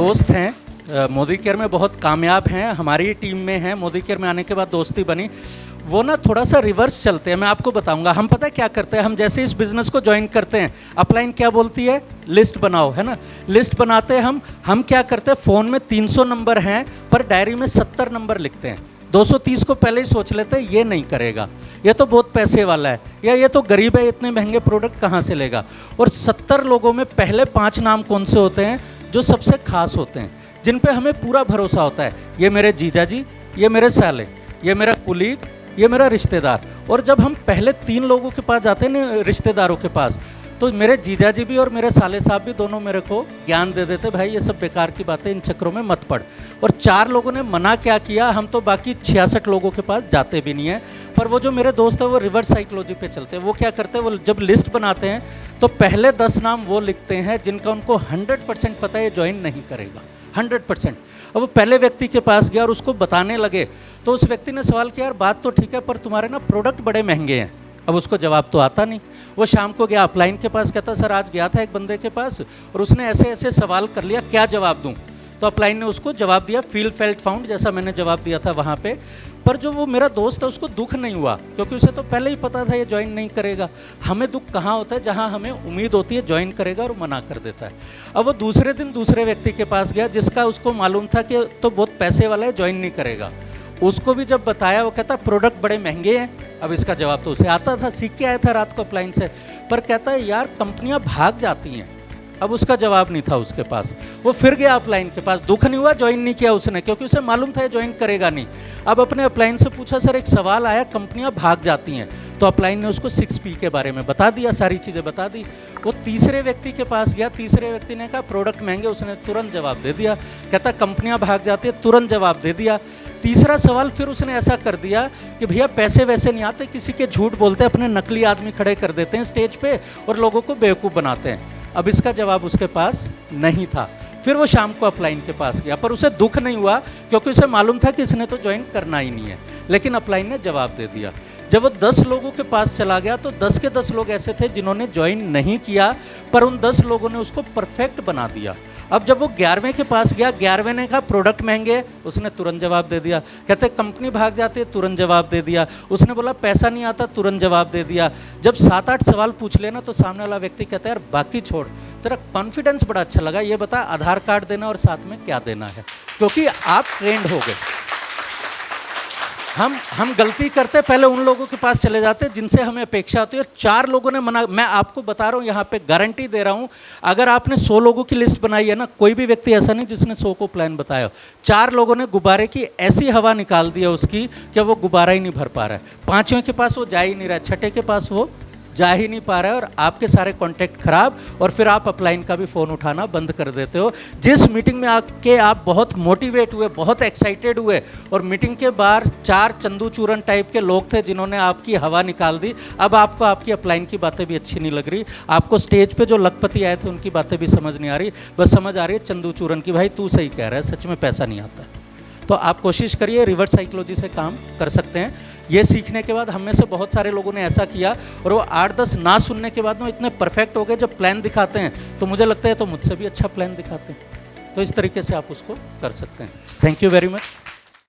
दोस्त हैं, मोदी केयर में बहुत कामयाब हैं, हमारी टीम में हैं, मोदी केयर में आने के बाद दोस्ती बनी। वो ना थोड़ा सा रिवर्स चलते हैं, मैं आपको बताऊंगा। हम पता है क्या करते हैं, हम जैसे इस बिज़नेस को ज्वाइन करते हैं, अपलाइन क्या बोलती है, लिस्ट बनाओ, है ना। लिस्ट बनाते हैं हम क्या करते हैं, फ़ोन में 300 नंबर हैं पर डायरी में 70 नंबर लिखते हैं। 230 को पहले ही सोच लेते हैं ये नहीं करेगा, ये तो बहुत पैसे वाला है, या ये तो गरीब है, इतने महंगे प्रोडक्ट कहाँ से लेगा। और 70 लोगों में पहले 5 नाम कौन से होते हैं जो सबसे खास होते हैं, जिन पे हमें पूरा भरोसा होता है। ये मेरे जीजा जी, ये मेरे साले, ये मेरा कुलीग, ये मेरा रिश्तेदार। और जब हम पहले 3 लोगों के पास जाते हैं ना, रिश्तेदारों के पास, तो मेरे जीजा जी भी और मेरे साले साहब भी दोनों मेरे को ज्ञान दे देते, भाई ये सब बेकार की बातें, इन चक्करों में मत पड़। और 4 लोगों ने मना क्या किया, हम तो बाकी 66 लोगों के पास जाते भी नहीं हैं। पर वो जो मेरे दोस्त है वो रिवर्स साइकोलॉजी पे चलते हैं। वो क्या करते हैं, वो जब लिस्ट बनाते हैं तो पहले 10 नाम वो लिखते हैं जिनका उनको 100% पता है ये ज्वाइन नहीं करेगा, 100%। अब वो पहले व्यक्ति के पास गया और उसको बताने लगे, तो उस व्यक्ति ने सवाल किया, यार बात तो ठीक है पर तुम्हारे ना प्रोडक्ट बड़े महंगे हैं। अब उसको जवाब तो आता नहीं। वो शाम को गया अपलाइन के पास, कहता सर आज गया था एक बंदे के पास और उसने ऐसे ऐसे सवाल कर लिया, क्या जवाब दूं। तो अपलाइन ने उसको जवाब दिया, फील फेल्ट फाउंड, जैसा मैंने जवाब दिया था वहाँ पे। पर जो वो मेरा दोस्त है उसको दुख नहीं हुआ, क्योंकि उसे तो पहले ही पता था ये ज्वाइन नहीं करेगा। हमें दुख कहाँ होता है, जहाँ हमें उम्मीद होती है ज्वाइन करेगा और मना कर देता है। अब वो दूसरे दिन दूसरे व्यक्ति के पास गया जिसका उसको मालूम था कि तो बहुत पैसे वाला है, ज्वाइन नहीं करेगा। उसको भी जब बताया, वो कहता प्रोडक्ट बड़े महंगे हैं। अब इसका जवाब तो उसे आता था, सीख के आया था रात को अपलाइन से। पर कहता है यार कंपनियां भाग जाती हैं। अब उसका जवाब नहीं था उसके पास। वो फिर गया अपलाइन के पास, दुख नहीं हुआ, ज्वाइन नहीं किया उसने, क्योंकि उसे मालूम था ये ज्वाइन करेगा नहीं। अब अपने अपलाइन से पूछा, सर एक सवाल आया, कंपनियां भाग जाती हैं। तो अपलाइन ने उसको 6P के बारे में बता दिया, सारी चीज़ें बता दी। वो तीसरे व्यक्ति के पास गया, तीसरे व्यक्ति ने कहा प्रोडक्ट महंगे, उसने तुरंत जवाब दे दिया। कहता कंपनियां भाग जाती है, तुरंत जवाब दे दिया। तीसरा सवाल फिर उसने ऐसा कर दिया कि भैया पैसे वैसे नहीं आते, किसी के झूठ बोलते हैं, अपने नकली आदमी खड़े कर देते हैं स्टेज पे और लोगों को बेवकूफ़ बनाते हैं। अब इसका जवाब उसके पास नहीं था। फिर वो शाम को अपलाइन के पास गया, पर उसे दुख नहीं हुआ क्योंकि उसे मालूम था कि इसने तो ज्वाइन करना ही नहीं है। लेकिन अपलाइन ने जवाब दे दिया। जब वो 10 लोगों के पास चला गया तो 10 के 10 लोग ऐसे थे जिन्होंने ज्वाइन नहीं किया, पर उन 10 लोगों ने उसको परफेक्ट बना दिया। अब जब वो 11वें के पास गया, 11वें ने कहा प्रोडक्ट महंगे, उसने तुरंत जवाब दे दिया। कहते कंपनी भाग जाती है, तुरंत जवाब दे दिया। उसने बोला पैसा नहीं आता, तुरंत जवाब दे दिया। जब 7-8 सवाल पूछ लेना तो सामने वाला व्यक्ति कहता है यार बाकी छोड़, तेरा कॉन्फिडेंस बड़ा अच्छा लगा, ये बता आधार कार्ड देना और साथ में क्या देना है, क्योंकि आप ट्रेंड हो गए। हम गलती करते, पहले उन लोगों के पास चले जाते जिनसे हमें अपेक्षा होती है। 4 लोगों ने मना, मैं आपको बता रहा हूँ, यहाँ पे गारंटी दे रहा हूँ, अगर आपने 100 लोगों की लिस्ट बनाई है ना, कोई भी व्यक्ति ऐसा नहीं जिसने 100 को प्लान बताया। 4 लोगों ने गुब्बारे की ऐसी हवा निकाल दी है उसकी कि वो गुब्बारा ही नहीं भर पा रहा है। 5वें के पास वो जा ही नहीं रहा है, 6ठे के पास वो जा ही नहीं पा रहा है, और आपके सारे कॉन्टैक्ट खराब, और फिर आप अपलाइन का भी फ़ोन उठाना बंद कर देते हो। जिस मीटिंग में आके आप बहुत मोटिवेट हुए, बहुत एक्साइटेड हुए, और मीटिंग के बाहर 4 चंदू चूरन टाइप के लोग थे जिन्होंने आपकी हवा निकाल दी। अब आपको आपकी अपलाइन की बातें भी अच्छी नहीं लग रही, आपको स्टेज पे जो लखपति आए थे उनकी बातें भी समझ नहीं आ रही, बस समझ आ रही है चंदू चूरन की, भाई तू सही कह रहा है, सच में पैसा नहीं आता। तो आप कोशिश करिए, रिवर्स साइकोलॉजी से काम कर सकते हैं। ये सीखने के बाद हम में से बहुत सारे लोगों ने ऐसा किया, और वो 8-10 ना सुनने के बाद में इतने परफेक्ट हो गए, जब प्लान दिखाते हैं तो मुझे लगता है तो मुझसे भी अच्छा प्लान दिखाते हैं। तो इस तरीके से आप उसको कर सकते हैं। Thank you very much.